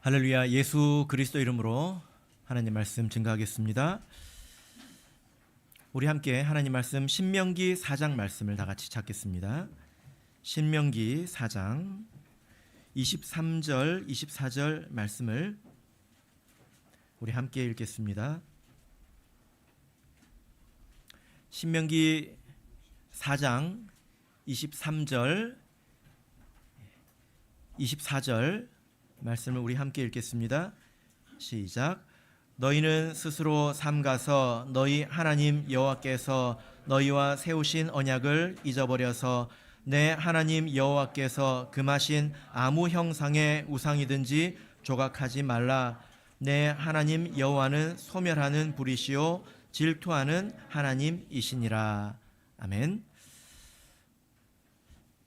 할렐루야. 예수 그리스도 이름으로 하나님 말씀 증거하겠습니다. 우리 함께 하나님 말씀 신명기 4장 말씀을 다 같이 찾겠습니다. 신명기 4장 23절 24절 말씀을 우리 함께 읽겠습니다. 신명기 4장 23절 24절 말씀을 우리 함께 읽겠습니다. 시작. 너희는 스스로 삼가서 너희 하나님 여호와께서 너희와 세우신 언약을 잊어버려서 내 하나님 여호와께서 금하신 아무 형상의 우상이든지 조각하지 말라. 내 하나님 여호와는 소멸하는 불이시요 질투하는 하나님이시니라. 아멘.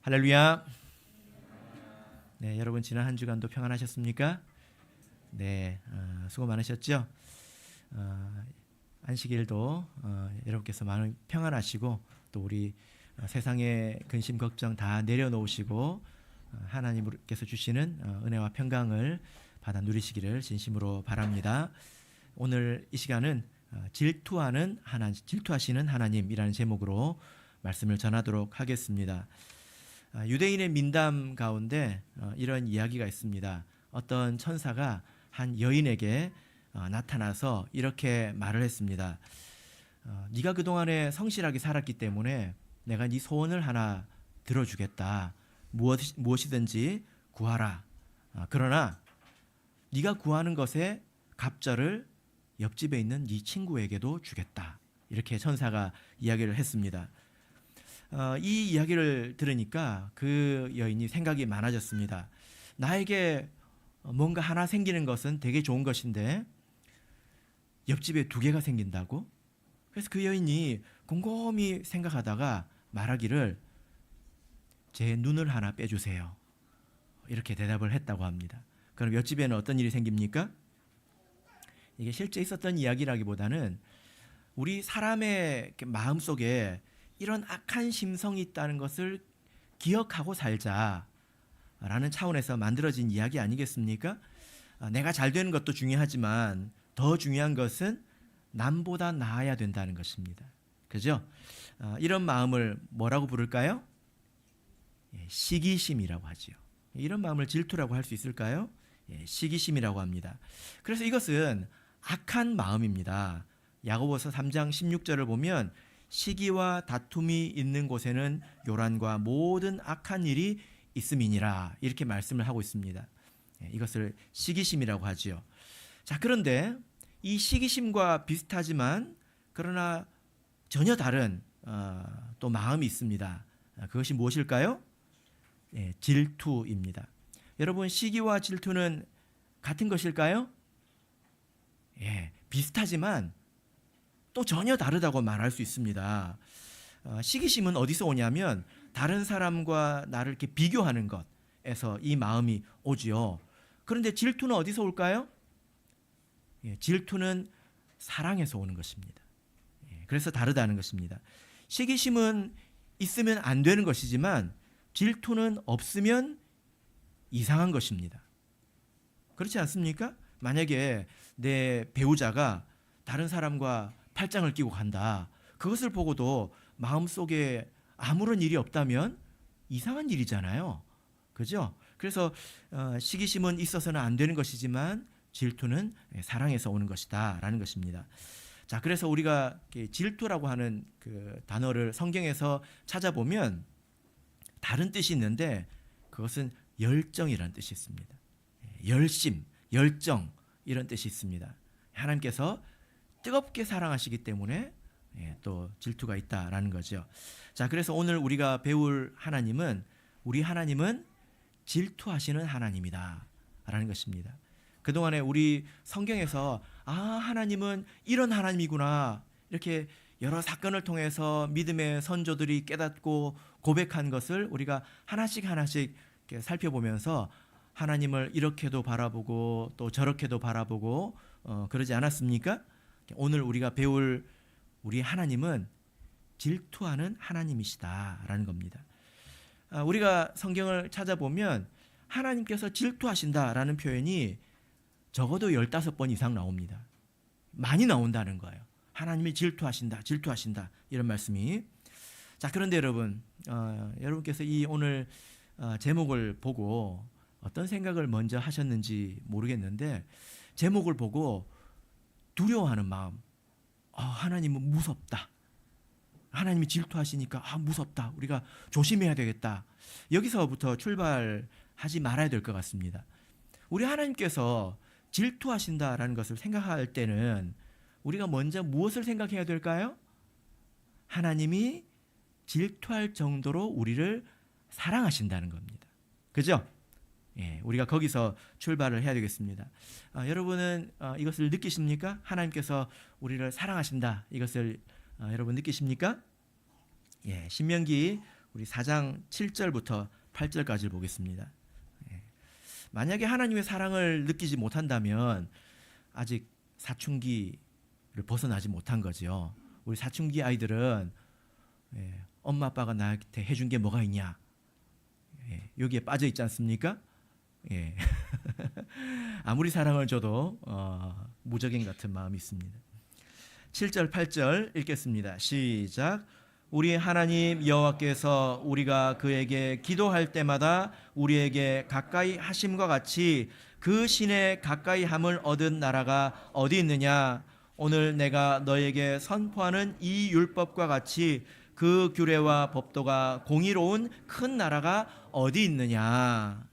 할렐루야. 네, 여러분 지난 한 주간도 평안하셨습니까? 네, 수고 많으셨죠? 안식일도 여러분께서 많은 평안하시고 또 우리 세상의 근심 걱정 다 내려놓으시고 하나님께서 주시는 은혜와 평강을 받아 누리시기를 진심으로 바랍니다. 오늘 이 시간은 질투하시는 하나님이라는 제목으로 말씀을 전하도록 하겠습니다. 유대인의 민담 가운데 이런 이야기가 있습니다. 어떤 천사가 한 여인에게 나타나서 이렇게 말을 했습니다. 네가 그동안에 성실하게 살았기 때문에 내가 네 소원을 하나 들어주겠다. 무엇이든지 구하라. 그러나 네가 구하는 것의 갑절을 옆집에 있는 네 친구에게도 주겠다. 이렇게 천사가 이야기를 했습니다. 이 이야기를 들으니까 그 여인이 생각이 많아졌습니다. 나에게 뭔가 하나 생기는 것은 되게 좋은 것인데 옆집에 두 개가 생긴다고? 그래서 그 여인이 곰곰이 생각하다가 말하기를 제 눈을 하나 빼주세요. 이렇게 대답을 했다고 합니다. 그럼 옆집에는 어떤 일이 생깁니까? 이게 실제 있었던 이야기라기보다는 우리 사람의 마음속에 이런 악한 심성이 있다는 것을 기억하고 살자라는 차원에서 만들어진 이야기 아니겠습니까? 내가 잘 되는 것도 중요하지만 더 중요한 것은 남보다 나아야 된다는 것입니다. 그죠? 이런 마음을 뭐라고 부를까요? 시기심이라고 하죠. 이런 마음을 질투라고 할 수 있을까요? 시기심이라고 합니다. 그래서 이것은 악한 마음입니다. 야고보서 3장 16절을 보면 시기와 다툼이 있는 곳에는 요란과 모든 악한 일이 있음이니라 이렇게 말씀을 하고 있습니다. 이것을 시기심이라고 하지요. 자, 그런데 이 시기심과 비슷하지만 그러나 전혀 다른 또 마음이 있습니다. 그것이 무엇일까요? 질투입니다. 여러분, 시기와 질투는 같은 것일까요? 비슷하지만 또 전혀 다르다고 말할 수 있습니다. 시기심은 어디서 오냐면 다른 사람과 나를 이렇게 비교하는 것에서 이 마음이 오지요. 그런데 질투는 어디서 올까요? 질투는 사랑에서 오는 것입니다. 그래서 다르다는 것입니다. 시기심은 있으면 안 되는 것이지만 질투는 없으면 이상한 것입니다. 그렇지 않습니까? 만약에 내 배우자가 다른 사람과 팔짱을 끼고 간다. 그것을 보고도 마음속에 아무런 일이 없다면 이상한 일이잖아요. 그죠? 그래서 시기심은 있어서는 안 되는 것이지만 질투는 사랑에서 오는 것이다 라는 것입니다. 자, 그래서 우리가 질투라고 하는 그 단어를 성경에서 찾아보면 다른 뜻이 있는데 그것은 열정이라는 뜻이 있습니다. 열심, 열정 이런 뜻이 있습니다. 하나님께서 뜨겁게 사랑하시기 때문에 또 질투가 있다라는 거죠. 자, 그래서 오늘 우리가 배울 하나님은 우리 하나님은 질투하시는 하나님이다 라는 것입니다. 그동안에 우리 성경에서 하나님은 이런 하나님이구나 이렇게 여러 사건을 통해서 믿음의 선조들이 깨닫고 고백한 것을 우리가 하나씩 이렇게 살펴보면서 하나님을 이렇게도 바라보고 또 저렇게도 바라보고 그러지 않았습니까? 오늘 우리가 배울 우리 하나님은 질투하는 하나님이시다라는 겁니다. 우리가 성경을 찾아보면 하나님께서 질투하신다라는 표현이 적어도 15번 이상 나옵니다. 많이 나온다는 거예요. 하나님이 질투하신다, 질투하신다, 이런 말씀이. 자, 그런데 여러분, 여러분께서 이 오늘 제목을 보고 어떤 생각을 먼저 하셨는지 모르겠는데, 제목을 보고 두려워하는 마음, 하나님은 무섭다, 하나님이 질투하시니까 무섭다, 우리가 조심해야 되겠다, 여기서부터 출발하지 말아야 될 것 같습니다. 우리 하나님께서 질투하신다라는 것을 생각할 때는 우리가 먼저 무엇을 생각해야 될까요? 하나님이 질투할 정도로 우리를 사랑하신다는 겁니다. 그죠? 예, 우리가 거기서 출발을 해야 되겠습니다. 여러분은 이것을 느끼십니까? 하나님께서 우리를 사랑하신다, 이것을 여러분 느끼십니까? 예, 신명기 우리 4장 7절부터 8절까지 보겠습니다. 예, 만약에 하나님의 사랑을 느끼지 못한다면 아직 사춘기를 벗어나지 못한 거죠. 우리 사춘기 아이들은 엄마 아빠가 나한테 해준 게 뭐가 있냐, 여기에 빠져 있지 않습니까? 아무리 사랑을 줘도 무적인 같은 마음이 있습니다. 7절 8절 읽겠습니다. 시작. 우리 하나님 여호와께서 우리가 그에게 기도할 때마다 우리에게 가까이 하심과 같이 그 신의 가까이 함을 얻은 나라가 어디 있느냐? 오늘 내가 너에게 선포하는 이 율법과 같이 그 규례와 법도가 공의로운 큰 나라가 어디 있느냐?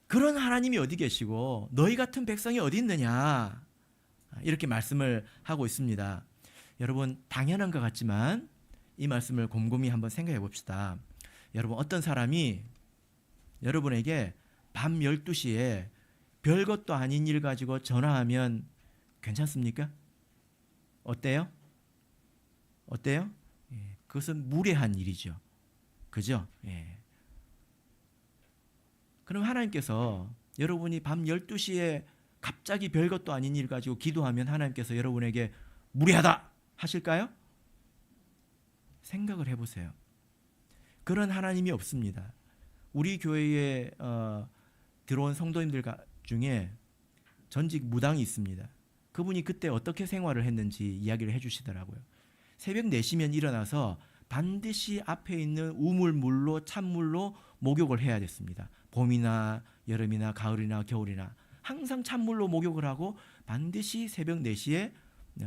그런 하나님이 어디 계시고 너희 같은 백성이 어디 있느냐? 이렇게 말씀을 하고 있습니다. 여러분, 당연한 것 같지만 이 말씀을 곰곰이 한번 생각해 봅시다. 여러분, 어떤 사람이 여러분에게 밤 12시에 별것도 아닌 일 가지고 전화하면 괜찮습니까? 어때요? 어때요? 그것은 무례한 일이죠. 그죠? 그럼 하나님께서 여러분이 밤 12시에 갑자기 별것도 아닌 일 가지고 기도하면 하나님께서 여러분에게 무례하다 하실까요? 생각을 해보세요. 그런 하나님이 없습니다. 우리 교회에 들어온 성도님들 중에 전직 무당이 있습니다. 그분이 그때 어떻게 생활을 했는지 이야기를 해주시더라고요. 새벽 4시면 일어나서 반드시 앞에 있는 우물물로 찬물로 목욕을 해야 됐습니다. 봄이나 여름이나 가을이나 겨울이나 항상 찬물로 목욕을 하고 반드시 새벽 4시에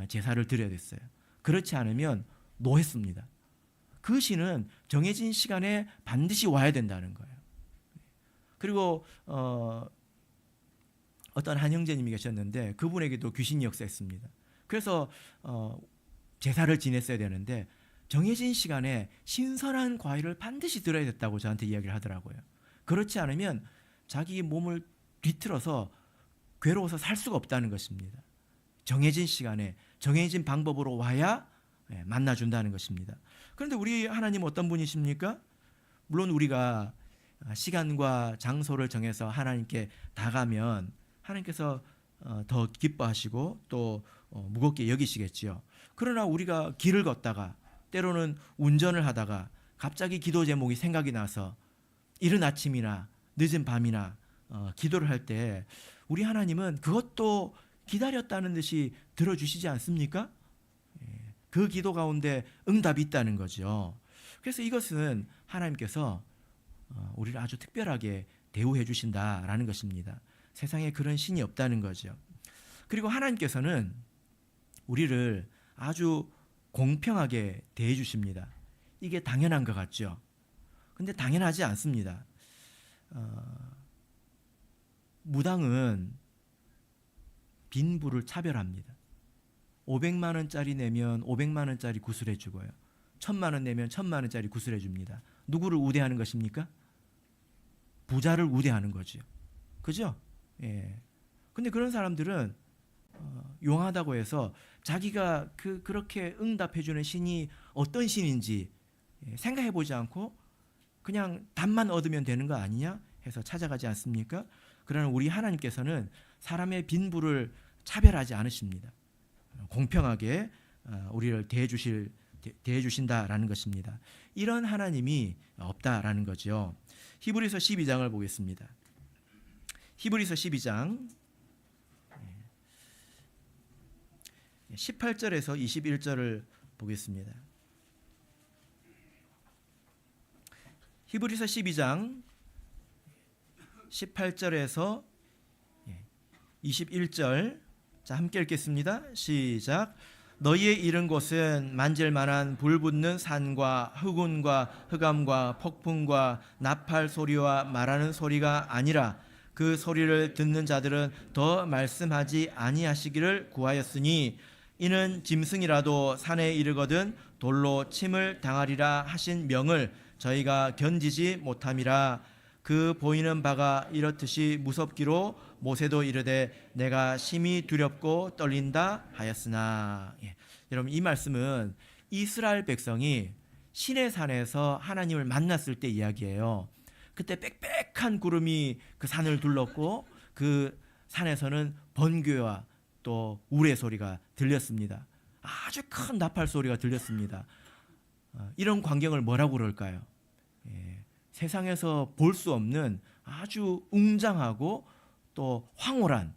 제사를 드려야 됐어요. 그렇지 않으면 노했습니다. 그 신은 정해진 시간에 반드시 와야 된다는 거예요. 그리고 어떤 한 형제님이 계셨는데 그분에게도 귀신이 역사했습니다. 그래서 제사를 지냈어야 되는데 정해진 시간에 신선한 과일을 반드시 들어야 됐다고 저한테 이야기를 하더라고요. 그렇지 않으면 자기 몸을 뒤틀어서 괴로워서 살 수가 없다는 것입니다. 정해진 시간에 정해진 방법으로 와야 만나준다는 것입니다. 그런데 우리 하나님 어떤 분이십니까? 물론 우리가 시간과 장소를 정해서 하나님께 나가면 하나님께서 더 기뻐하시고 또 무겁게 여기시겠지요. 그러나 우리가 길을 걷다가 때로는 운전을 하다가 갑자기 기도 제목이 생각이 나서 이른 아침이나 늦은 밤이나 기도를 할 때 우리 하나님은 그것도 기다렸다는 듯이 들어주시지 않습니까? 그 기도 가운데 응답이 있다는 거죠. 그래서 이것은 하나님께서 우리를 아주 특별하게 대우해 주신다라는 것입니다. 세상에 그런 신이 없다는 거죠. 그리고 하나님께서는 우리를 아주 공평하게 대해 주십니다. 이게 당연한 것 같죠. 근데 당연하지 않습니다. 무당은 빈부를 차별합니다. 500만 원짜리 내면 500만 원짜리 구슬해 주고요. 1000만 원 내면 1000만 원짜리 구슬해 줍니다. 누구를 우대하는 것입니까? 부자를 우대하는 거죠. 그죠? 근데 그런 사람들은 용하다고 해서 자기가 그렇게 응답해 주는 신이 어떤 신인지 생각해 보지 않고 그냥 답만 얻으면 되는 거 아니냐 해서 찾아가지 않습니까? 그러나 우리 하나님께서는 사람의 빈부를 차별하지 않으십니다. 공평하게 우리를 대해 주신다라는 것입니다. 이런 하나님이 없다라는 거죠. 히브리서 12장을 보겠습니다. 히브리서 12장 18절에서 21절을 보겠습니다. 히브리서 12장 18절에서 21절, 자 함께 읽겠습니다. 시작. 너희의 이른 곳은 만질만한 불 붙는 산과 흑운과 흑암과 폭풍과 나팔 소리와 말하는 소리가 아니라 그 소리를 듣는 자들은 더 말씀하지 아니하시기를 구하였으니 이는 짐승이라도 산에 이르거든 돌로 침을 당하리라 하신 명을 저희가 견디지 못함이라. 그 보이는 바가 이렇듯이 무섭기로 모세도 이르되 내가 심히 두렵고 떨린다 하였으나. 여러분, 이 말씀은 이스라엘 백성이 시내산에서 하나님을 만났을 때 이야기예요. 그때 빽빽한 구름이 그 산을 둘렀고 그 산에서는 번개와 또 우레 소리가 들렸습니다. 아주 큰 나팔 소리가 들렸습니다. 이런 광경을 뭐라고 그럴까요? 세상에서 볼 수 없는 아주 웅장하고 또 황홀한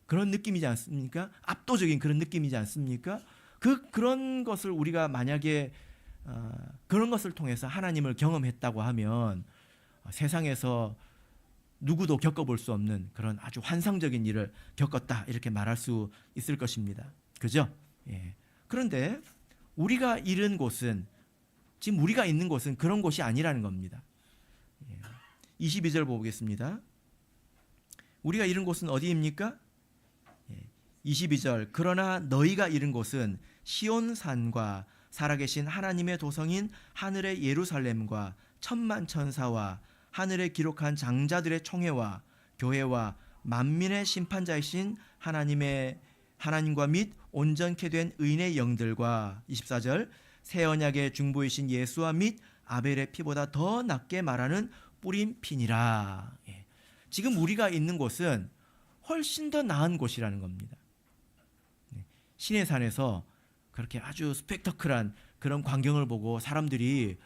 그런 느낌이지 않습니까? 압도적인 그런 느낌이지 않습니까? 그런 것을 우리가 만약에 그런 것을 통해서 하나님을 경험했다고 하면 세상에서 누구도 겪어볼 수 없는 그런 아주 환상적인 일을 겪었다, 이렇게 말할 수 있을 것입니다. 그죠? 그런데 우리가 이른 곳은, 지금 우리가 있는 곳은 그런 곳이 아니라는 겁니다. 22절 보겠습니다. 우리가 이른 곳은 어디입니까? 22절. 그러나 너희가 이른 곳은 시온산과 살아계신 하나님의 도성인 하늘의 예루살렘과 천만 천사와 하늘에 기록한 장자들의 총회와 교회와 만민의 심판자이신 하나님과 및 온전케 된 의인의 영들과 24절. 새 언약의 중보이신 예수와 및 아벨의 피보다 더 낫게 말하는 뿌린 피니라. 지금 우리가 있는 곳은 훨씬 더 나은 곳이라는 겁니다. 시내산에서 그렇게 아주 스펙터클한 그런 광경을 보고 사람들이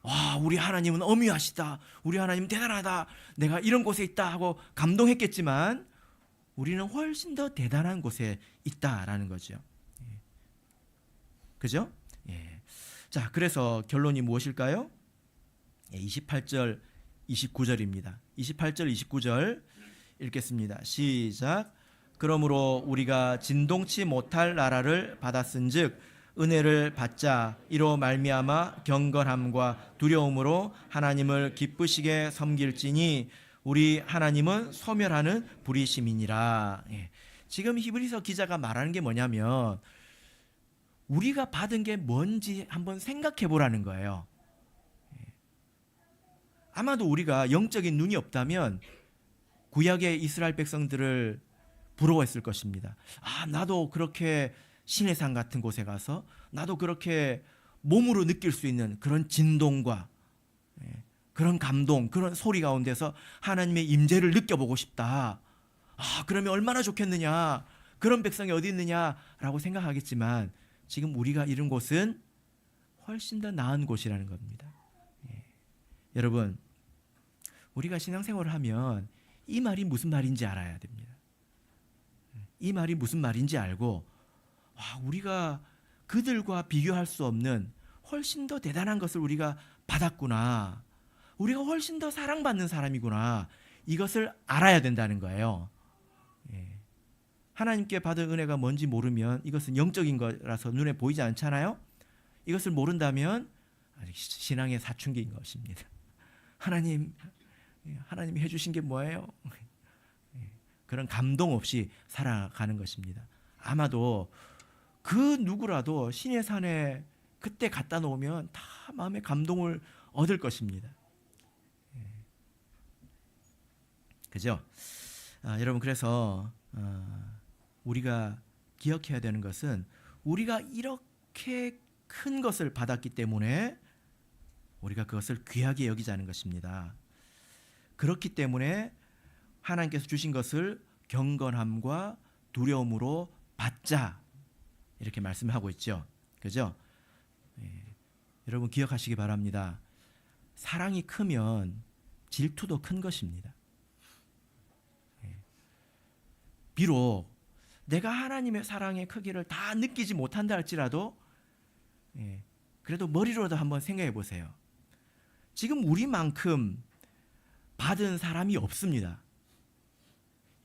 와, 우리 하나님은 어미하시다, 우리 하나님 대단하다, 내가 이런 곳에 있다 하고 감동했겠지만 우리는 훨씬 더 대단한 곳에 있다라는 거죠. 그죠? 자, 그래서 결론이 무엇일까요? 28절 29절입니다. 28절 29절 읽겠습니다. 시작. 그러므로 우리가 진동치 못할 나라를 받았은즉 은혜를 받자 이로 말미암아 경건함과 두려움으로 하나님을 기쁘시게 섬길지니 우리 하나님은 소멸하는 불의심이니라. 지금 히브리서 기자가 말하는 게 뭐냐면 우리가 받은 게 뭔지 한번 생각해 보라는 거예요. 아마도 우리가 영적인 눈이 없다면 구약의 이스라엘 백성들을 부러워했을 것입니다. 아, 나도 그렇게 시내산 같은 곳에 가서 나도 그렇게 몸으로 느낄 수 있는 그런 진동과 그런 감동, 그런 소리 가운데서 하나님의 임재를 느껴보고 싶다. 아, 그러면 얼마나 좋겠느냐, 그런 백성이 어디 있느냐라고 생각하겠지만 지금 우리가 이른 곳은 훨씬 더 나은 곳이라는 겁니다. 여러분, 우리가 신앙생활을 하면 이 말이 무슨 말인지 알아야 됩니다. 이 말이 무슨 말인지 알고 우리가 그들과 비교할 수 없는 훨씬 더 대단한 것을 우리가 받았구나, 우리가 훨씬 더 사랑받는 사람이구나, 이것을 알아야 된다는 거예요. 하나님께 받은 은혜가 뭔지 모르면 이것은 영적인 거라서 눈에 보이지 않잖아요. 이것을 모른다면 아직 신앙의 사춘기인 것입니다. 하나님이 해주신 게 뭐예요? 그런 감동 없이 살아가는 것입니다. 아마도 그 누구라도 시내산에 그때 갖다 놓으면 다 마음의 감동을 얻을 것입니다. 그죠? 여러분, 그래서 우리가 기억해야 되는 것은 우리가 이렇게 큰 것을 받았기 때문에 우리가 그것을 귀하게 여기자는 것입니다. 그렇기 때문에 하나님께서 주신 것을 경건함과 두려움으로 받자, 이렇게 말씀하고 있죠. 그죠? 여러분 기억하시기 바랍니다. 사랑이 크면 질투도 큰 것입니다. 비록 내가 하나님의 사랑의 크기를 다 느끼지 못한다 할지라도 그래도 머리로도 한번 생각해 보세요. 지금 우리만큼 받은 사람이 없습니다.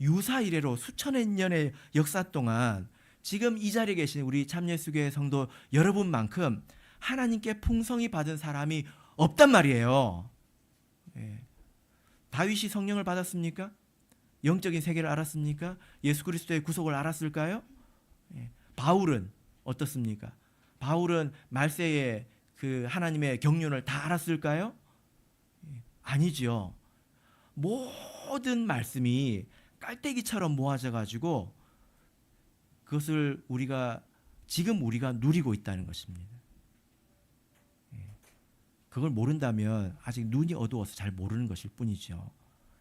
유사 이래로 수천여 년의 역사 동안 지금 이 자리에 계신 우리 참예수교회 성도 여러분만큼 하나님께 풍성히 받은 사람이 없단 말이에요. 다윗이 성령을 받았습니까? 영적인 세계를 알았습니까? 예수 그리스도의 구속을 알았을까요? 바울은 어떻습니까? 바울은 말세에 그 하나님의 경륜을 다 알았을까요? 아니지요. 모든 말씀이 깔때기처럼 모아져 가지고 그것을 지금 우리가 누리고 있다는 것입니다. 그걸 모른다면 아직 눈이 어두워서 잘 모르는 것일 뿐이죠.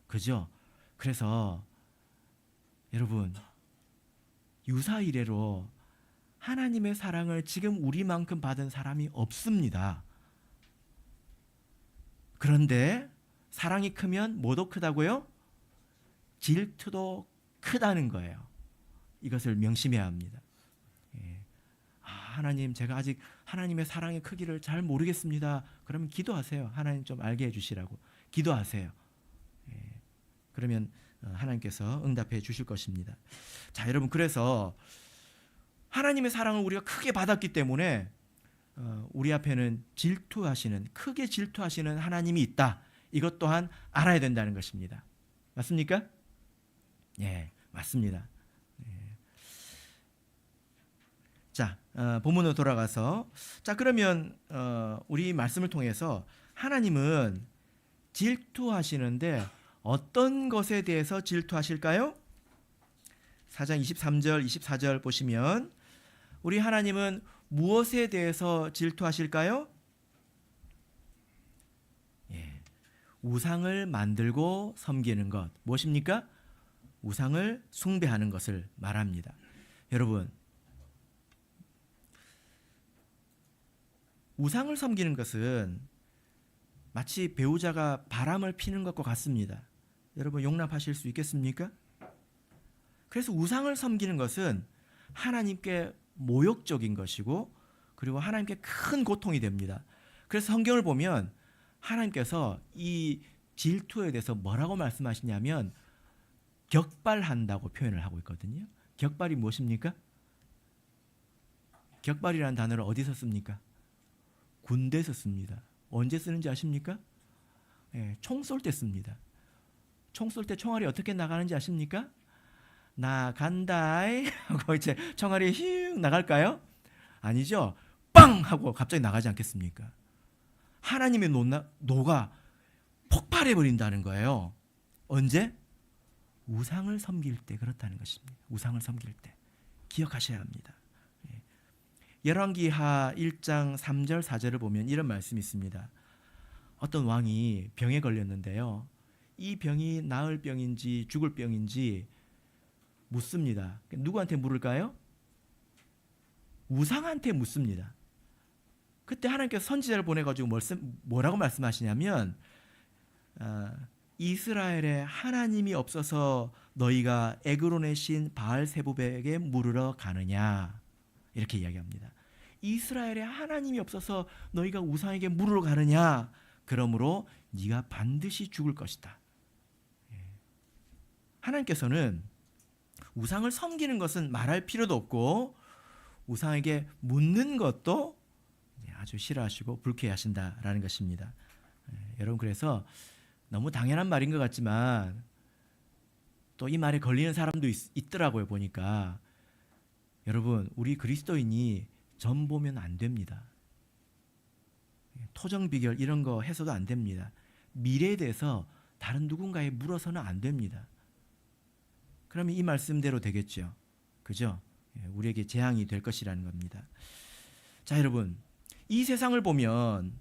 그죠? 그래서 여러분, 유사 이래로 하나님의 사랑을 지금 우리만큼 받은 사람이 없습니다. 그런데 사랑이 크면 뭐도 크다고요? 질투도 크다는 거예요. 이것을 명심해야 합니다. 하나님, 제가 아직 하나님의 사랑의 크기를 잘 모르겠습니다. 그러면 기도하세요. 하나님 좀 알게 해주시라고 기도하세요. 그러면 하나님께서 응답해 주실 것입니다. 자, 여러분, 그래서 하나님의 사랑을 우리가 크게 받았기 때문에 우리 앞에는 크게 질투하시는 하나님이 있다. 이것 또한 알아야 된다는 것입니다. 맞습니까? 예, 맞습니다. 자, 본문으로 돌아가서, 자, 그러면 우리 말씀을 통해서 하나님은 질투하시는데 어떤 것에 대해서 질투하실까요? 4장 23절 24절 보시면 우리 하나님은 무엇에 대해서 질투하실까요? 우상을 만들고 섬기는 것, 무엇입니까? 우상을 숭배하는 것을 말합니다. 여러분, 우상을 섬기는 것은 마치 배우자가 바람을 피는 것과 같습니다. 여러분, 용납하실 수 있겠습니까? 그래서 우상을 섬기는 것은 하나님께 모욕적인 것이고, 그리고 하나님께 큰 고통이 됩니다. 그래서 성경을 보면 하나님께서 이 질투에 대해서 뭐라고 말씀하시냐면 격발한다고 표현을 하고 있거든요. 격발이 무엇입니까? 격발이라는 단어를 어디서 씁니까? 군대에서 씁니다. 언제 쓰는지 아십니까? 총 쏠 때 씁니다. 총 쏠 때 총알이 어떻게 나가는지 아십니까? 나 간다이 하고 이제 총알이 휙 나갈까요? 아니죠. 빵 하고 갑자기 나가지 않겠습니까? 하나님의 노가 폭발해 버린다는 거예요. 언제? 우상을 섬길 때 그렇다는 것입니다. 우상을 섬길 때 기억하셔야 합니다. 열왕기하 1장 3절 4절을 보면 이런 말씀이 있습니다. 어떤 왕이 병에 걸렸는데요, 이 병이 나을 병인지 죽을 병인지 묻습니다. 누구한테 물을까요? 우상한테 묻습니다. 그때 하나님께서 선지자를 보내가지고 뭐라고 말씀하시냐면 이스라엘에 하나님이 없어서 너희가 에그론의 신 바알세부백에 물으러 가느냐, 이렇게 이야기합니다. 이스라엘에 하나님이 없어서 너희가 우상에게 물으러 가느냐, 그러므로 네가 반드시 죽을 것이다. 하나님께서는 우상을 섬기는 것은 말할 필요도 없고 우상에게 묻는 것도 아주 싫어하시고 불쾌하신다라는 것입니다. 여러분, 그래서 너무 당연한 말인 것 같지만 또 이 말에 걸리는 사람도 있더라고요. 보니까 여러분, 우리 그리스도인이 점 보면 안 됩니다. 토정 비결 이런 거 해서도 안 됩니다. 미래에 대해서 다른 누군가에 물어서는 안 됩니다. 그러면 이 말씀대로 되겠죠. 그죠? 우리에게 재앙이 될 것이라는 겁니다. 자, 여러분, 이 세상을 보면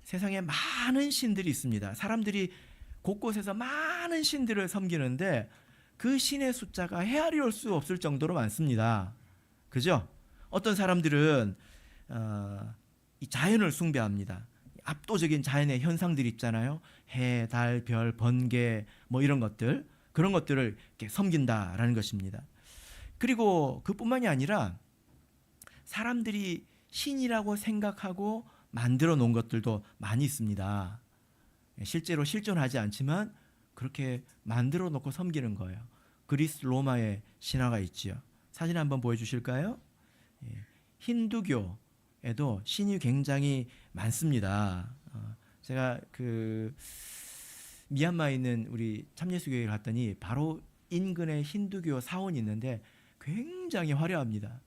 세상에 많은 신들이 있습니다. 사람들이 곳곳에서 많은 신들을 섬기는데 그 신의 숫자가 헤아릴 수 없을 정도로 많습니다. 그죠? 어떤 사람들은 이 자연을 숭배합니다. 압도적인 자연의 현상들이 있잖아요. 해, 달, 별, 번개 뭐 이런 것들, 그런 것들을 이렇게 섬긴다라는 것입니다. 그리고 그뿐만이 아니라 사람들이 신이라고 생각하고 만들어 놓은 것들도 많이 있습니다. 실제로 실존하지 않지만 그렇게 만들어 놓고 섬기는 거예요. 그리스 로마의 신화가 있지요. 사진 한번 보여주실까요? 힌두교에도 신이 굉장히 많습니다. 제가 그 미얀마에 있는 우리 참예수교회를 갔더니 바로 인근에 힌두교 사원이 있는데 굉장히 화려합니다.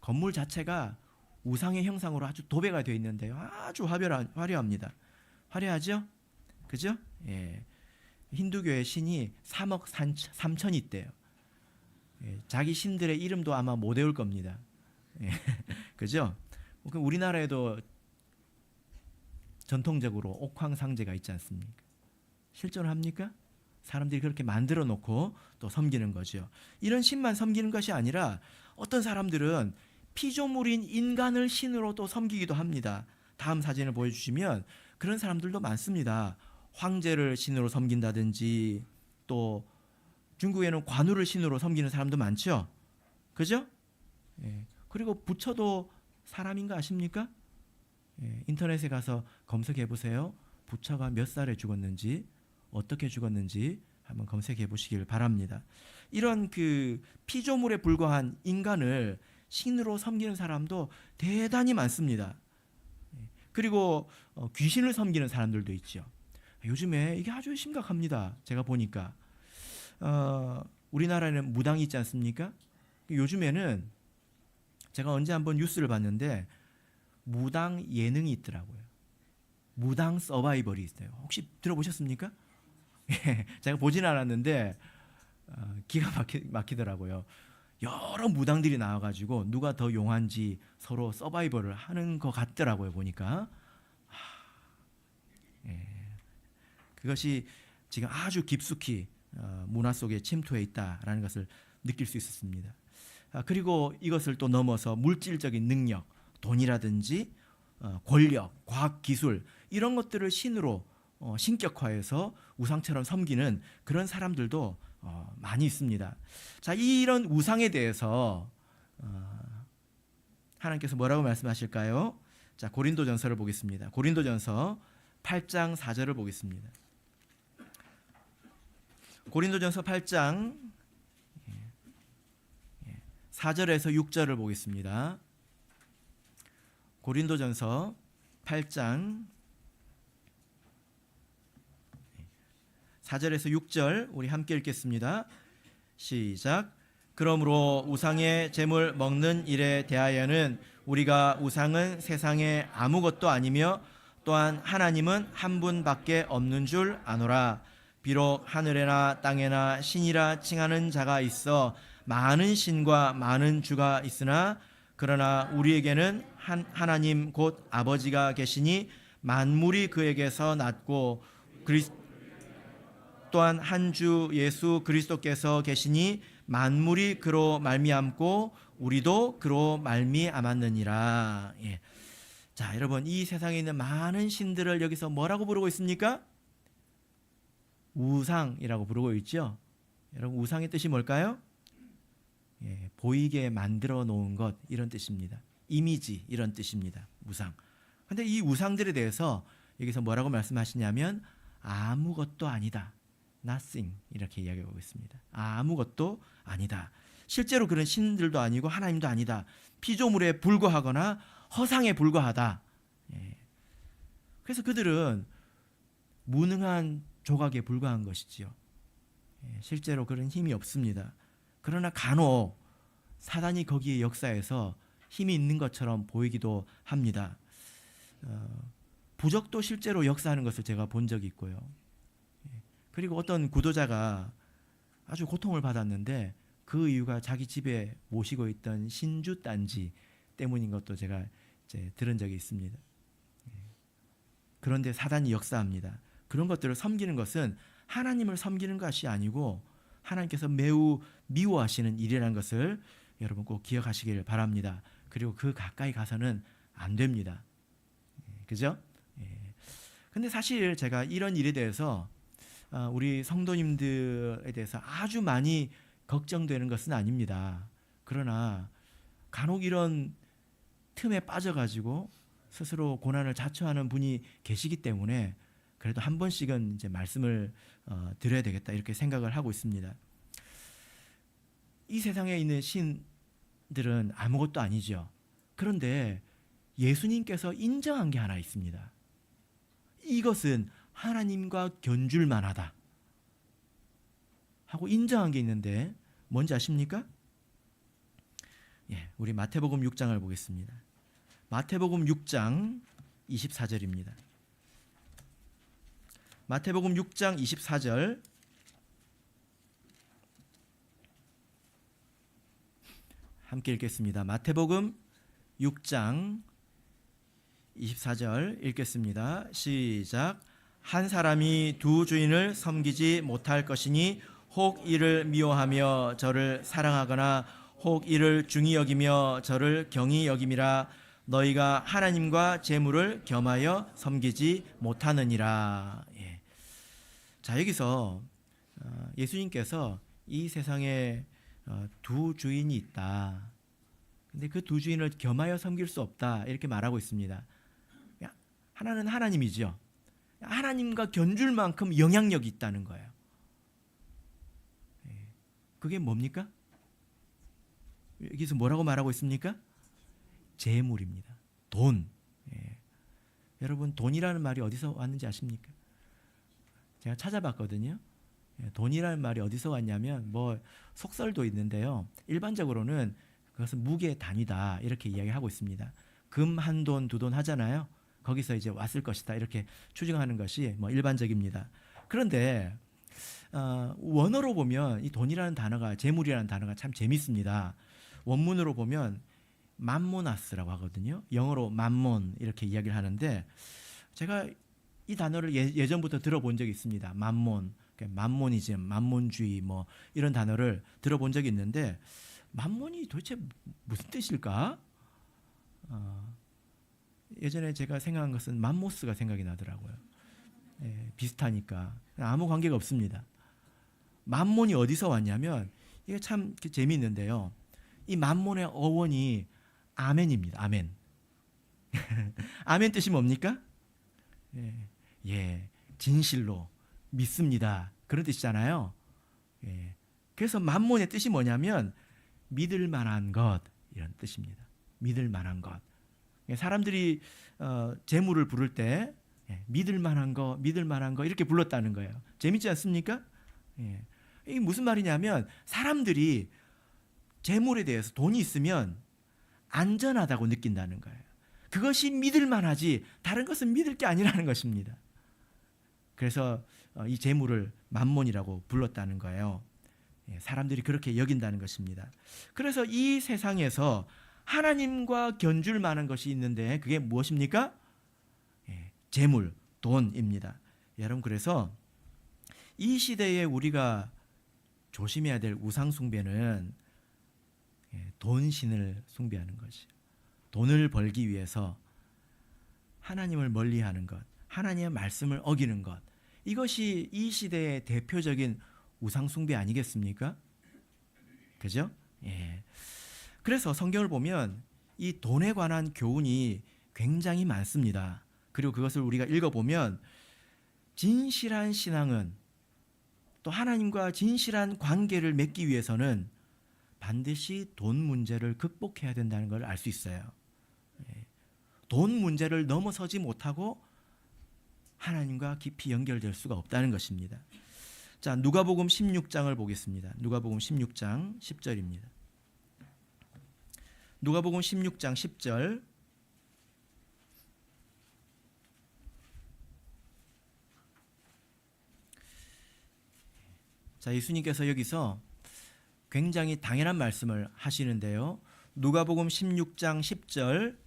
건물 자체가 우상의 형상으로 아주 도배가 되어 있는데요. 아주 화려합니다. 화려하죠? 그죠? 예. 힌두교의 신이 3억 3천이 있대요. 예. 자기 신들의 이름도 아마 못 외울 겁니다. 예. 그죠? 우리나라에도 전통적으로 옥황상제가 있지 않습니까? 실존합니까? 사람들이 그렇게 만들어 놓고 또 섬기는 거죠. 이런 신만 섬기는 것이 아니라 어떤 사람들은 피조물인 인간을 신으로 또 섬기기도 합니다. 다음 사진을 보여주시면 그런 사람들도 많습니다. 황제를 신으로 섬긴다든지 또 중국에는 관우를 신으로 섬기는 사람도 많죠. 그죠? 예. 그리고 부처도 사람인 거 아십니까? 예. 인터넷에 가서 검색해 보세요. 부처가 몇 살에 죽었는지 어떻게 죽었는지 한번 검색해 보시길 바랍니다. 이런 그 피조물에 불과한 인간을 신으로 섬기는 사람도 대단히 많습니다. 그리고 귀신을 섬기는 사람들도 있죠. 요즘에 이게 아주 심각합니다. 제가 보니까 우리나라에는 무당이 있지 않습니까? 요즘에는 제가 언제 한번 뉴스를 봤는데 무당 예능이 있더라고요. 무당 서바이벌이 있어요. 혹시 들어보셨습니까? 제가 보진 않았는데 기가 막히더라고요. 여러 무당들이 나와가지고 누가 더 용한지 서로 서바이벌을 하는 것 같더라고요. 보니까 그것이 지금 아주 깊숙이 문화 속에 침투해 있다라는 것을 느낄 수 있었습니다. 그리고 이것을 또 넘어서 물질적인 능력, 돈이라든지 권력, 과학 기술 이런 것들을 신으로 신격화해서 우상처럼 섬기는 그런 사람들도 많이 있습니다. 자, 이런 우상에 대해서 하나님께서 뭐라고 말씀하실까요? 자, 고린도전서를 보겠습니다. 고린도전서 8장 4절을 보겠습니다. 고린도전서 8장 4절에서 6절을 보겠습니다. 고린도전서 8장 4절에서 6절 우리 함께 읽겠습니다. 시작. 그러므로 우상의 제물 먹는 일에 대하여는 우리가 우상은 세상에 아무것도 아니며 또한 하나님은 한 분밖에 없는 줄 아노라. 비록 하늘에나 땅에나 신이라 칭하는 자가 있어 많은 신과 많은 주가 있으나 그러나 우리에게는 하나님 곧 아버지가 계시니 만물이 그에게서 났고 또한 한 주 예수 그리스도께서 계시니 만물이 그로 말미암고 우리도 그로 말미암았느니라. 예. 자, 여러분 이 세상에 있는 많은 신들을 여기서 뭐라고 부르고 있습니까? 우상이라고 부르고 있죠. 여러분 우상의 뜻이 뭘까요? 예, 보이게 만들어 놓은 것 이런 뜻입니다. 이미지 이런 뜻입니다. 우상. 근데 이 우상들에 대해서 여기서 뭐라고 말씀하시냐면 아무것도 아니다. nothing 이렇게 이야기하고 있습니다. 아무것도 아니다. 실제로 그런 신들도 아니고 하나님도 아니다. 피조물에 불과하거나 허상에 불과하다. 예. 그래서 그들은 무능한 조각에 불과한 것이지요. 예. 실제로 그런 힘이 없습니다. 그러나 간혹 사단이 거기에 역사해서 힘이 있는 것처럼 보이기도 합니다. 부적도 실제로 역사하는 것을 제가 본 적이 있고요. 그리고 어떤 구도자가 아주 고통을 받았는데 그 이유가 자기 집에 모시고 있던 신주 딴지 때문인 것도 제가 이제 들은 적이 있습니다. 그런데 사단이 역사합니다. 그런 것들을 섬기는 것은 하나님을 섬기는 것이 아니고 하나님께서 매우 미워하시는 일이라는 것을 여러분 꼭 기억하시길 바랍니다. 그리고 그 가까이 가서는 안 됩니다. 그죠? 근데 사실 제가 이런 일에 대해서 우리 성도님들에 대해서 아주 많이 걱정되는 것은 아닙니다. 그러나 간혹 이런 틈에 빠져가지고 스스로 고난을 자초하는 분이 계시기 때문에 그래도 한 번씩은 이제 말씀을 드려야 되겠다 이렇게 생각을 하고 있습니다. 이 세상에 있는 신들은 아무것도 아니죠. 그런데 예수님께서 인정한 게 하나 있습니다. 이것은 하나님과 견줄 만하다 하고 인정한 게 있는데 뭔지 아십니까? 예, 우리 마태복음 6장을 보겠습니다. 마태복음 6장 24절입니다. 마태복음 6장 24절 함께 읽겠습니다. 마태복음 6장 24절 읽겠습니다. 시작. 한 사람이 두 주인을 섬기지 못할 것이니 혹 이를 미워하며 저를 사랑하거나 혹 이를 중히 여기며 저를 경히 여김이라. 너희가 하나님과 재물을 겸하여 섬기지 못하느니라. 예. 자, 여기서 예수님께서 이 세상에 두 주인이 있다. 근데 그 두 주인을 겸하여 섬길 수 없다 이렇게 말하고 있습니다. 하나는 하나님이죠. 하나님과 견줄 만큼 영향력이 있다는 거예요. 그게 뭡니까? 여기서 뭐라고 말하고 있습니까? 재물입니다. 돈. 여러분 돈이라는 말이 어디서 왔는지 아십니까? 제가 찾아봤거든요. 돈이라는 말이 어디서 왔냐면 뭐 속설도 있는데요. 일반적으로는 그것은 무게 단위다 이렇게 이야기하고 있습니다. 금 한 돈, 두 돈 하잖아요. 거기서 이제 왔을 것이다 이렇게 추정하는 것이 뭐 일반적입니다. 그런데 원어로 보면 이 돈이라는 단어가 재물이라는 단어가 참 재밌습니다. 원문으로 보면 맘모나스라고 하거든요. 영어로 맘몬 이렇게 이야기를 하는데 제가 이 단어를 예전부터 들어본 적이 있습니다. 맘몬, 맘모니즘, 맘몬주의 뭐 이런 단어를 들어본 적이 있는데 맘몬이 도대체 무슨 뜻일까? 예전에 제가 생각한 것은 맘모스가 생각이 나더라고요. 비슷하니까 아무 관계가 없습니다. 맘몬이 어디서 왔냐면 이게 참 재미있는데요. 이 맘몬의 어원이 아멘입니다. 아멘. 아멘 뜻이 뭡니까? 진실로 믿습니다. 그런 뜻이잖아요. 그래서 맘몬의 뜻이 뭐냐면 믿을 만한 것 이런 뜻입니다. 믿을 만한 것. 사람들이 재물을 부를 때 믿을 만한 거, 믿을 만한 거 이렇게 불렀다는 거예요. 재밌지 않습니까? 이게 무슨 말이냐면 사람들이 재물에 대해서 돈이 있으면 안전하다고 느낀다는 거예요. 그것이 믿을 만하지 다른 것은 믿을 게 아니라는 것입니다. 그래서 이 재물을 맘몬이라고 불렀다는 거예요. 사람들이 그렇게 여긴다는 것입니다. 그래서 이 세상에서 하나님과 견줄 만한 것이 있는데 그게 무엇입니까? 재물, 돈입니다. 여러분 그래서 이 시대에 우리가 조심해야 될 우상 숭배는 돈신을 숭배하는 것이요. 돈을 벌기 위해서 하나님을 멀리하는 것, 하나님의 말씀을 어기는 것, 이것이 이 시대의 대표적인 우상 숭배 아니겠습니까? 그죠? 그래서 성경을 보면 이 돈에 관한 교훈이 굉장히 많습니다. 그리고 그것을 우리가 읽어보면 진실한 신앙은 또 하나님과 진실한 관계를 맺기 위해서는 반드시 돈 문제를 극복해야 된다는 걸 알 수 있어요. 돈 문제를 넘어서지 못하고 하나님과 깊이 연결될 수가 없다는 것입니다. 자, 누가복음 16장을 보겠습니다. 누가복음 16장 10절입니다. 누가복음 16장 10절. 자, 예수님께서 여기서 굉장히 당연한 말씀을 하시는데요. 누가복음 16장 10절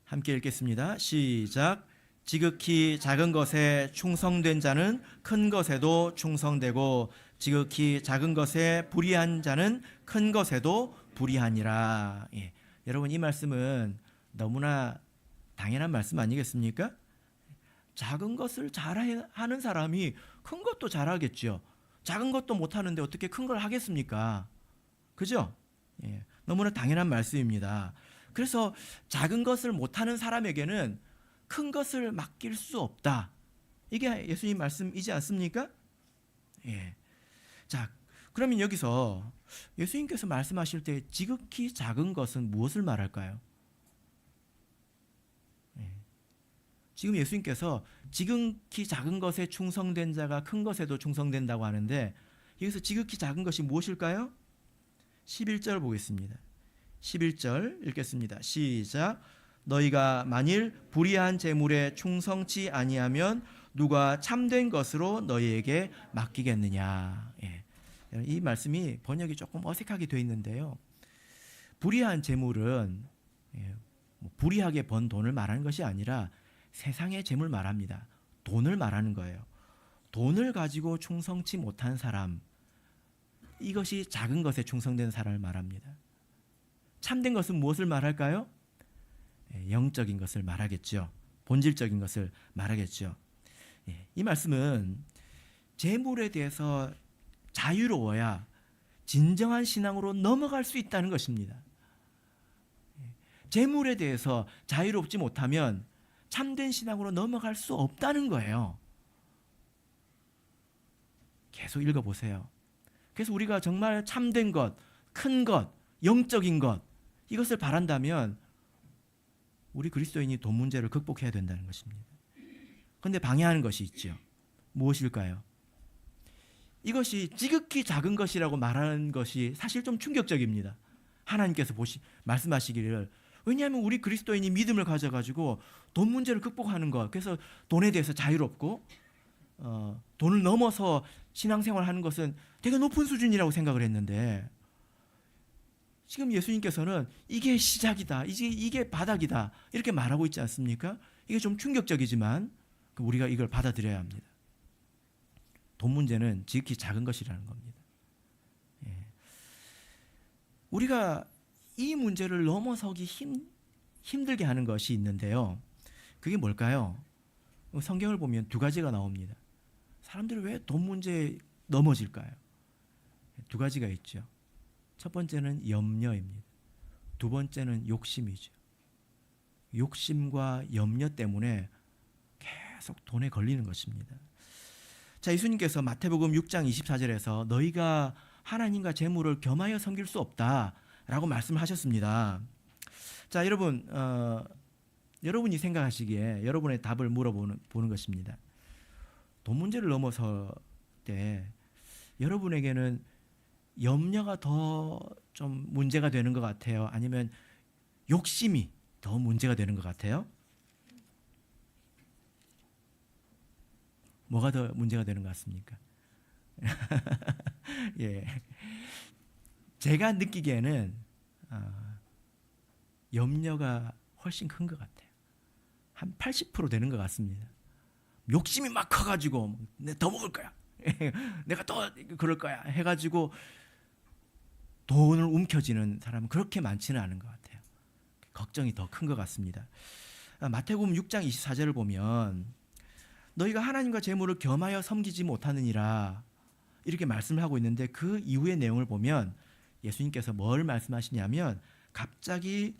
함께 읽겠습니다. 시작. 지극히 작은 것에 충성된 자는 큰 것에도 충성되고 지극히 작은 것에 불의한 자는 큰 것에도 불의하니라. 여러분 이 말씀은 너무나 당연한 말씀 아니겠습니까? 작은 것을 잘하는 사람이 큰 것도 잘하겠죠. 작은 것도 못하는데 어떻게 큰 걸 하겠습니까? 그죠? 예, 너무나 당연한 말씀입니다. 그래서 작은 것을 못하는 사람에게는 큰 것을 맡길 수 없다. 이게 예수님 말씀이지 않습니까? 예. 자, 그러면 여기서 예수님께서 말씀하실 때 지극히 작은 것은 무엇을 말할까요? 예. 지금 예수님께서 지극히 작은 것에 충성된 자가 큰 것에도 충성된다고 하는데 여기서 지극히 작은 것이 무엇일까요? 11절 보겠습니다. 11절 읽겠습니다. 시작. 너희가 만일 불의한 재물에 충성치 아니하면 누가 참된 것으로 너희에게 맡기겠느냐. 예. 이 말씀이 번역이 조금 어색하게 되어 있는데요. 불의한 재물은 불의하게 번 돈을 말하는 것이 아니라 세상의 재물 말합니다. 돈을 말하는 거예요. 돈을 가지고 충성치 못한 사람, 이것이 작은 것에 충성된 사람을 말합니다. 참된 것은 무엇을 말할까요? 영적인 것을 말하겠죠. 본질적인 것을 말하겠죠. 이 말씀은 재물에 대해서 자유로워야 진정한 신앙으로 넘어갈 수 있다는 것입니다. 재물에 대해서 자유롭지 못하면 참된 신앙으로 넘어갈 수 없다는 거예요. 계속 읽어보세요. 그래서 우리가 정말 참된 것, 큰 것, 영적인 것, 이것을 바란다면 우리 그리스도인이 돈 문제를 극복해야 된다는 것입니다. 그런데 방해하는 것이 있죠. 무엇일까요? 이것이 지극히 작은 것이라고 말하는 것이 사실 좀 충격적입니다. 하나님께서 말씀하시기를, 왜냐하면 우리 그리스도인이 믿음을 가져가지고 돈 문제를 극복하는 것, 그래서 돈에 대해서 자유롭고 돈을 넘어서 신앙생활하는 것은 되게 높은 수준이라고 생각을 했는데 지금 예수님께서는 이게 시작이다, 이게 바닥이다 이렇게 말하고 있지 않습니까? 이게 좀 충격적이지만 우리가 이걸 받아들여야 합니다. 돈 문제는 지극히 작은 것이라는 겁니다. 우리가 이 문제를 넘어서기 힘들게 하는 것이 있는데요. 그게 뭘까요? 성경을 보면 두 가지가 나옵니다. 사람들이 왜 돈 문제에 넘어질까요? 두 가지가 있죠. 첫 번째는 염려입니다. 두 번째는 욕심이죠. 욕심과 염려 때문에 계속 돈에 걸리는 것입니다. 자, 예수님께서 마태복음 6장 24절에서 너희가 하나님과 재물을 겸하여 섬길 수 없다라고 말씀하셨습니다. 자, 여러분, 여러분이 생각하시기에 여러분의 답을 물어보는 것입니다. 돈 문제를 넘어설 때 여러분에게는 염려가 더 좀 문제가 되는 것 같아요? 아니면 욕심이 더 문제가 되는 것 같아요? 뭐가 더 문제가 되는 것 같습니까? 예, 제가 느끼기에는 염려가 훨씬 큰 것 같아요. 한 80% 되는 것 같습니다. 욕심이 막 커가지고 내가 더 먹을 거야, 내가 더 그럴 거야 해가지고 돈을 움켜쥐는 사람은 그렇게 많지는 않은 것 같아요. 걱정이 더 큰 것 같습니다. 마태복음 6장 24절을 보면 너희가 하나님과 재물을 겸하여 섬기지 못하느니라 이렇게 말씀을 하고 있는데 그 이후의 내용을 보면 예수님께서 뭘 말씀하시냐면 갑자기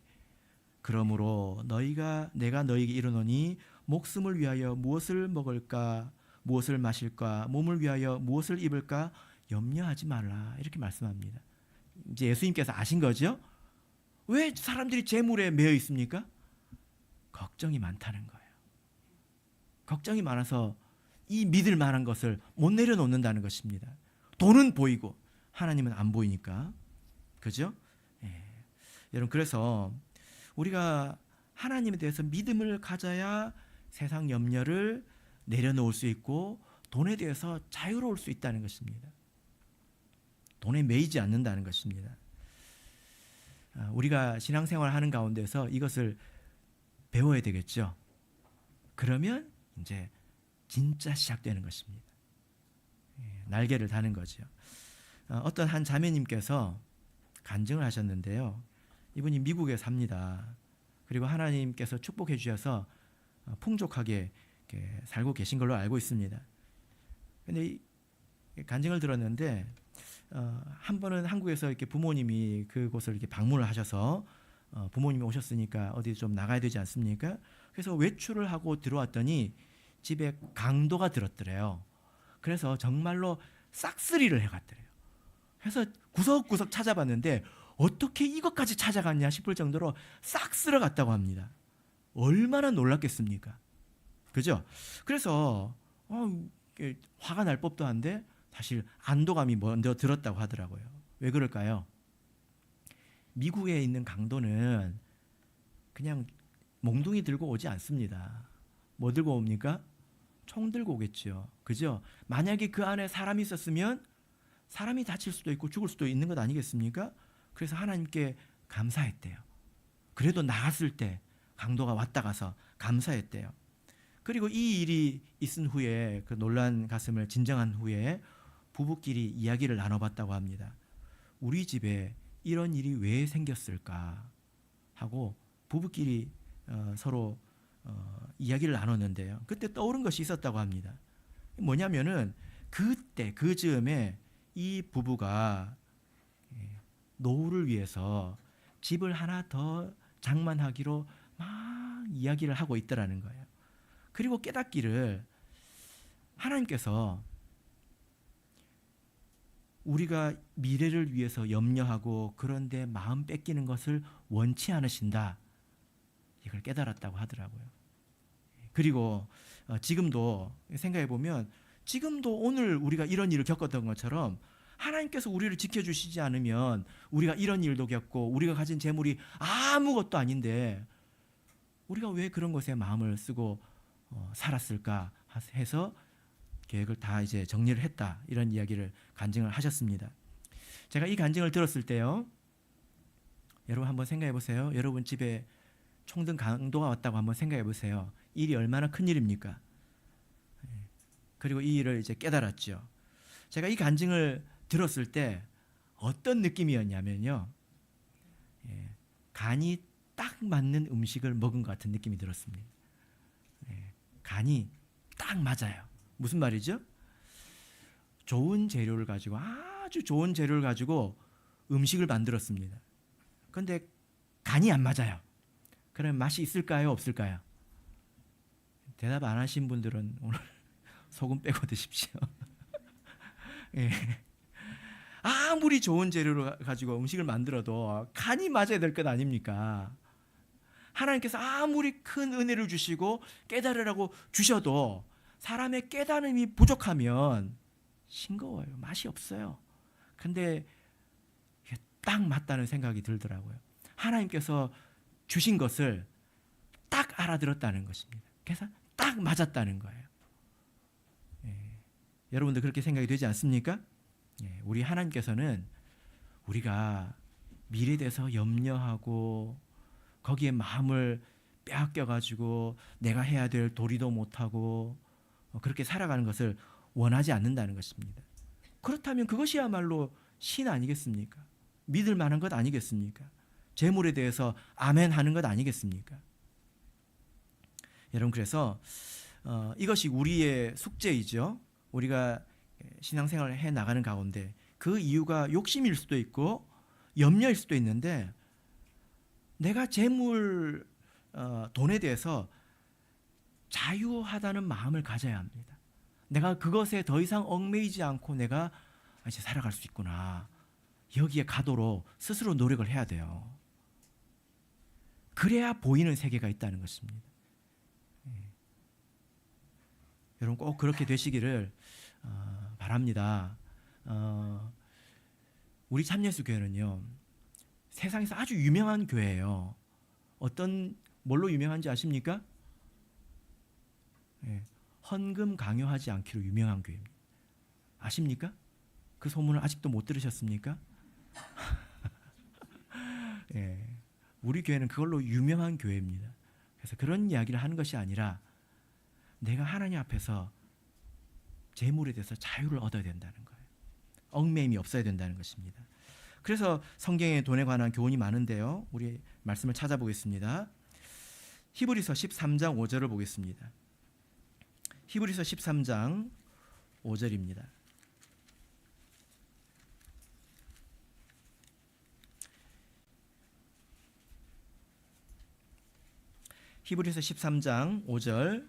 그러므로 내가 너희에게 이르노니 목숨을 위하여 무엇을 먹을까 무엇을 마실까 몸을 위하여 무엇을 입을까 염려하지 말라 이렇게 말씀합니다. 이제 예수님께서 아신 거죠? 왜 사람들이 재물에 매여 있습니까? 걱정이 많다는 거예요. 걱정이 많아서 이 믿을 만한 것을 못 내려놓는다는 것입니다. 돈은 보이고 하나님은 안 보이니까. 그죠? 여러분, 그래서 우리가 하나님에 대해서 믿음을 가져야 세상 염려를 내려놓을 수 있고 돈에 대해서 자유로울 수 있다는 것입니다. 돈에 매이지 않는다는 것입니다. 우리가 신앙생활을 하는 가운데서 이것을 배워야 되겠죠. 그러면 이제 진짜 시작되는 것입니다. 날개를 다는 거죠. 어떤 한 자매님께서 간증을 하셨는데요. 이분이 미국에 삽니다. 그리고 하나님께서 축복해 주셔서 풍족하게 살고 계신 걸로 알고 있습니다. 그런데 간증을 들었는데 한 번은 한국에서 이렇게 부모님이 그곳을 이렇게 방문을 하셔서 부모님이 오셨으니까 어디 좀 나가야 되지 않습니까? 그래서 외출을 하고 들어왔더니 집에 강도가 들었더래요. 그래서 정말로 싹쓸이를 해갔더래요. 그래서 구석구석 찾아봤는데 어떻게 이것까지 찾아갔냐 싶을 정도로 싹 쓸어갔다고 합니다. 얼마나 놀랐겠습니까? 그죠? 그래서 화가 날 법도 한데 사실 안도감이 먼저 들었다고 하더라고요. 왜 그럴까요? 미국에 있는 강도는 그냥 몽둥이 들고 오지 않습니다. 뭐 들고 옵니까? 총 들고 오겠죠. 그죠? 만약에 그 안에 사람이 있었으면 사람이 다칠 수도 있고 죽을 수도 있는 것 아니겠습니까? 그래서 하나님께 감사했대요. 그래도 나았을 때 강도가 왔다 가서 감사했대요. 그리고 이 일이 있은 후에 그 놀란 가슴을 진정한 후에 부부끼리 이야기를 나눠봤다고 합니다. 우리 집에 이런 일이 왜 생겼을까 하고 부부끼리 서로 이야기를 나눴는데요. 그때 떠오른 것이 있었다고 합니다. 뭐냐면은 그때 그 즈음에 이 부부가 노후를 위해서 집을 하나 더 장만하기로 막 이야기를 하고 있더라는 거예요. 그리고 깨닫기를 하나님께서 우리가 미래를 위해서 염려하고 그런데 마음 뺏기는 것을 원치 않으신다. 이걸 깨달았다고 하더라고요. 그리고 지금도 생각해 보면 지금도 오늘 우리가 이런 일을 겪었던 것처럼 하나님께서 우리를 지켜주시지 않으면 우리가 이런 일도 겪고 우리가 가진 재물이 아무것도 아닌데 우리가 왜 그런 것에 마음을 쓰고 살았을까 해서 계획을 다 이제 정리를 했다. 이런 이야기를 간증을 하셨습니다. 제가 이 간증을 들었을 때요. 여러분 한번 생각해 보세요. 여러분 집에 총등 강도가 왔다고 한번 생각해 보세요. 일이 얼마나 큰 일입니까? 그리고 이 일을 이제 깨달았죠. 제가 이 간증을 들었을 때 어떤 느낌이었냐면요. 간이 딱 맞는 음식을 먹은 것 같은 느낌이 들었습니다. 간이 딱 맞아요. 무슨 말이죠? 좋은 재료를 가지고 아주 좋은 재료를 가지고 음식을 만들었습니다. 그런데 간이 안 맞아요. 그럼 맛이 있을까요? 없을까요? 대답 안 하신 분들은 오늘 소금 빼고 드십시오. 예. 아무리 좋은 재료를 가지고 음식을 만들어도 간이 맞아야 될 것 아닙니까? 하나님께서 아무리 큰 은혜를 주시고 깨달으라고 주셔도 사람의 깨달음이 부족하면 싱거워요. 맛이 없어요. 근데 딱 맞다는 생각이 들더라고요. 하나님께서 주신 것을 딱 알아들었다는 것입니다. 그래서 딱 맞았다는 거예요. 여러분도 그렇게 생각이 되지 않습니까? 우리 하나님께서는 우리가 미래에 대해서 염려하고 거기에 마음을 빼앗겨가지고 내가 해야 될 도리도 못하고 그렇게 살아가는 것을 원하지 않는다는 것입니다. 그렇다면 그것이야말로 신 아니겠습니까? 믿을 만한 것 아니겠습니까? 재물에 대해서 아멘 하는 것 아니겠습니까? 여러분 그래서 이것이 우리의 숙제이죠. 우리가 신앙생활을 해 나가는 가운데 그 이유가 욕심일 수도 있고 염려일 수도 있는데 내가 재물, 돈에 대해서 자유하다는 마음을 가져야 합니다. 내가 그것에 더 이상 얽매이지 않고 내가 이제 살아갈 수 있구나. 여기에 가도록 스스로 노력을 해야 돼요. 그래야 보이는 세계가 있다는 것입니다. 여러분 꼭 그렇게 되시기를 바랍니다. 우리 참예수교회는요. 세상에서 아주 유명한 교회예요. 어떤 뭘로 유명한지 아십니까? 헌금 강요하지 않기로 유명한 교회입니다. 아십니까? 그 소문을 아직도 못 들으셨습니까? 우리 교회는 그걸로 유명한 교회입니다. 그래서 그런 이야기를 하는 것이 아니라 내가 하나님 앞에서 재물에 대해서 자유를 얻어야 된다는 거예요. 얽매임이 없어야 된다는 것입니다. 그래서 성경에 돈에 관한 교훈이 많은데요. 우리 말씀을 찾아보겠습니다. 히브리서 13장 5절을 보겠습니다. 히브리서 13장 5절입니다. 히브리서 13장 5절.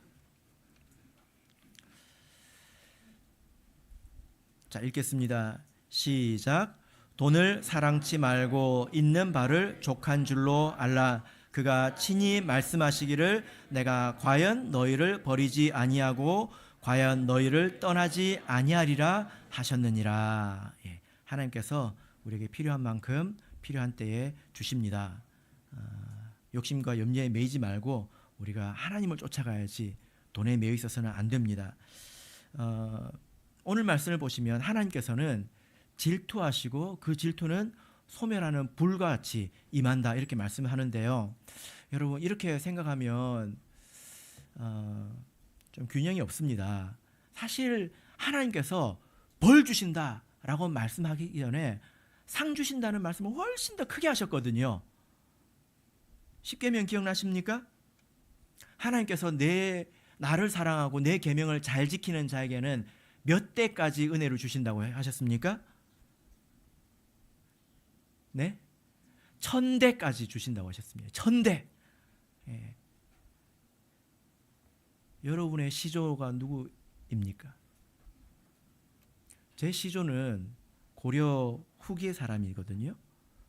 자, 읽겠습니다. 시작. 돈을 사랑치 말고 있는 바를 족한 줄로 알라. 그가 친히 말씀하시기를 내가 과연 너희를 버리지 아니하고 과연 너희를 떠나지 아니하리라 하셨느니라. 예, 하나님께서 우리에게 필요한 만큼 필요한 때에 주십니다. 욕심과 염려에 매이지 말고 우리가 하나님을 쫓아가야지 돈에 매여 있어서는 안 됩니다. 오늘 말씀을 보시면 하나님께서는 질투하시고 그 질투는 소멸하는 불과 같이 임한다 이렇게 말씀하는데요. 여러분 이렇게 생각하면 좀 균형이 없습니다. 사실 하나님께서 벌 주신다라고 말씀하기 전에 상 주신다는 말씀을 훨씬 더 크게 하셨거든요. 십계명 기억나십니까? 하나님께서 나를 사랑하고 내 계명을 잘 지키는 자에게는 몇 대까지 은혜를 주신다고 하셨습니까? 네? 1000대까지 주신다고 하셨습니다. 1000대. 예. 여러분의 시조가 누구입니까? 제 시조는 고려 후기의 사람이거든요.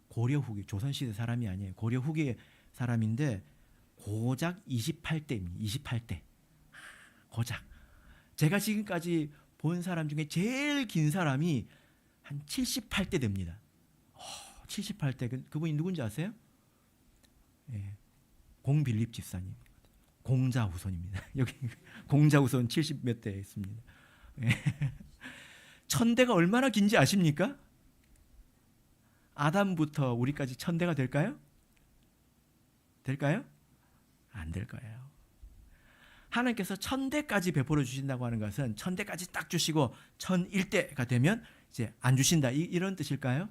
고려 후기, 조선시대 사람이 아니에요. 고려 후기의 사람인데 고작 28대입니다. 28대. 고작. 제가 지금까지 본 사람 중에 제일 긴 사람이 한 78대 됩니다. 78대. 그분이 누군지 아세요? 예, 공빌립 집사님. 공자 후손입니다. 여기 공자 후손 70몇 대 있습니다. 예. 1000대가 얼마나 긴지 아십니까? 아담부터 우리까지 1000대가 될까요? 될까요? 안 될 거예요. 하나님께서 1000대까지 베풀어 주신다고 하는 것은 1000대까지 딱 주시고 1001대가 되면 이제 안 주신다 이런 뜻일까요?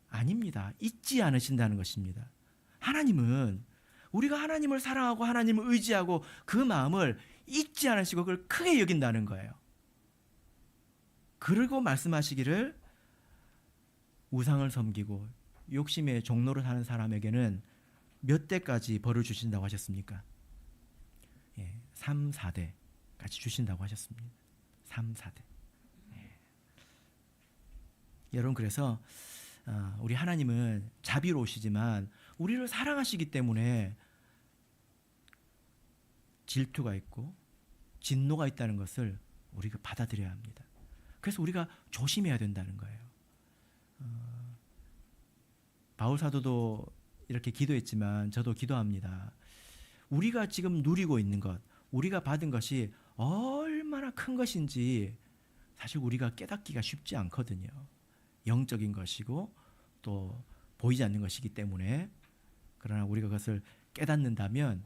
아닙니다. 잊지 않으신다는 것입니다. 하나님은 우리가 하나님을 사랑하고 하나님을 의지하고 그 마음을 잊지 않으시고 그걸 크게 여긴다는 거예요. 그리고 말씀하시기를 우상을 섬기고 욕심의 종로를 하는 사람에게는 몇 대까지 벌을 주신다고 하셨습니까? 3, 4대까지 주신다고 하셨습니다. 3, 4대. 여러분 그래서 우리 하나님은 자비로우시지만 우리를 사랑하시기 때문에 질투가 있고 진노가 있다는 것을 우리가 받아들여야 합니다. 그래서 우리가 조심해야 된다는 거예요. 바울 사도도 이렇게 기도했지만 저도 기도합니다. 우리가 지금 누리고 있는 것, 우리가 받은 것이 얼마나 큰 것인지 사실 우리가 깨닫기가 쉽지 않거든요. 영적인 것이고 또 보이지 않는 것이기 때문에 그러나 우리가 그것을 깨닫는다면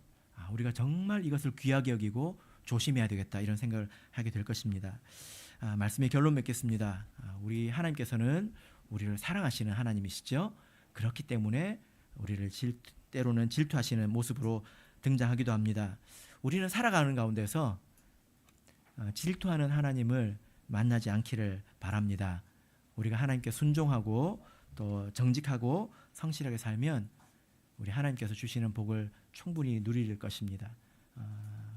우리가 정말 이것을 귀하게 여기고 조심해야 되겠다 이런 생각을 하게 될 것입니다. 말씀의 결론 맺겠습니다. 우리 하나님께서는 우리를 사랑하시는 하나님이시죠. 그렇기 때문에 우리를 때로는 질투하시는 모습으로 등장하기도 합니다. 우리는 살아가는 가운데서 질투하는 하나님을 만나지 않기를 바랍니다. 우리가 하나님께 순종하고 또 정직하고 성실하게 살면 우리 하나님께서 주시는 복을 충분히 누릴 것입니다.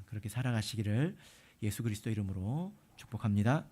그렇게 살아가시기를 예수 그리스도 이름으로 축복합니다.